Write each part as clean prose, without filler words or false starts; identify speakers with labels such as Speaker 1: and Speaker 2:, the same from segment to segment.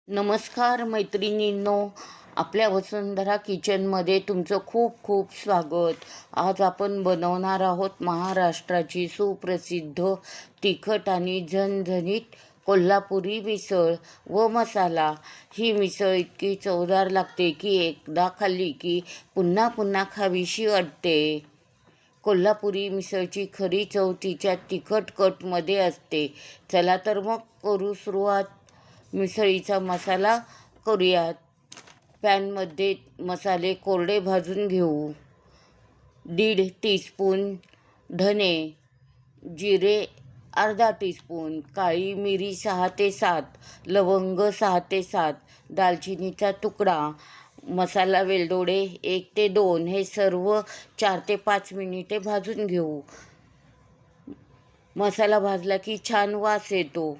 Speaker 1: नमस्कार मैत्रिणींनो, आपल्या वसुंधरा किचनमध्ये तुमचं खूप खूप स्वागत. आज आपण बनवणार आहोत महाराष्ट्राची सुप्रसिद्ध तिखट आणि झणझणीत कोल्हापुरी मिसळ व मसाला. ही मिसळ इतकी चवदार लागते की एकदा खाल्ली की पुन्हा पुन्हा खावीशी वाटते. कोल्हापुरी मिसळची खरी चव तिच्या तिखट कटमध्ये असते. चला तर मग करू सुरुवात. मिसळीचा मसाला करूयात. पॅनमध्ये मसाले कोरडे भाजून घेऊ. 1.5 टीस्पून धने, जिरे अर्धा टीस्पून, काळी मिरी 6 ते 7, लवंग 6 ते 7, दालचिनीचा तुकडा, मसाला वेलदोडे 1 ते 2. हे सर्व 4 ते 5 मिनिटे भाजून घेऊ. मसाला भाजला की छान वास येतो.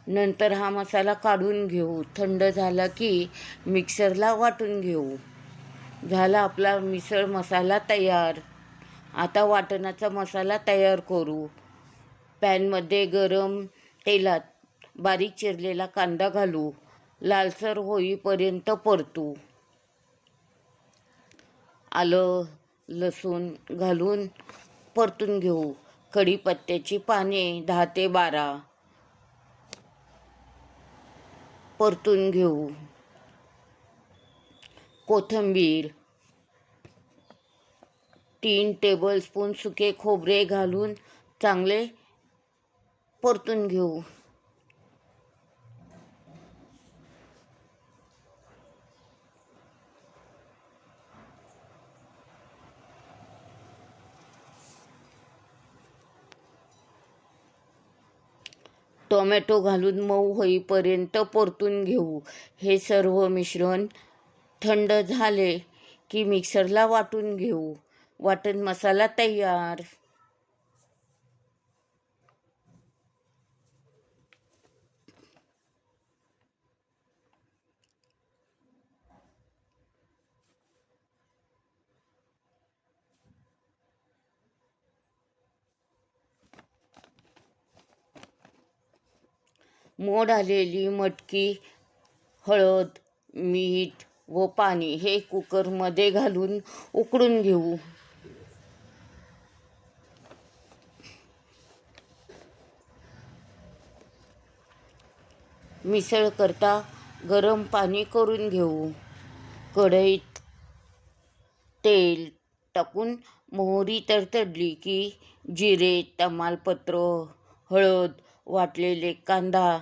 Speaker 1: नंतर हा मसाला काढून घेऊ. थंड झाला की मिक्सरला वाटून घेऊ. झाला आपला मिसळ मसाला तयार. आता वाटणाचा मसाला तयार करू. पॅनमध्ये गरम तेलात बारीक चिरलेला कांदा घालू. लालसर होईपर्यंत परतू. आलं लसूण घालून परतून घेऊ. कढीपत्त्याची पाने 10 ते 12 परतून घेऊ. कोथिंबीर, 3 टेबलस्पून सुके खोबरे घालून चांगले परतून घेऊ. टोमॅटो घालून मऊ होईपर्यंत परतून घेऊ. हे सर्व मिश्रण थंड झाले की मिक्सरला वाटून घेऊ. वाटण मसाला तयार. मोड आलेली मटकी, हळद, मीठ व पाणी हे कुकरमध्ये घालून उकळून घेऊ. मिसळ करता गरम पाणी करून घेऊ. कढईत तेल टाकून मोहरी तडतडली की जिरे, तमालपत्र, हळद, वाटलेले कांदा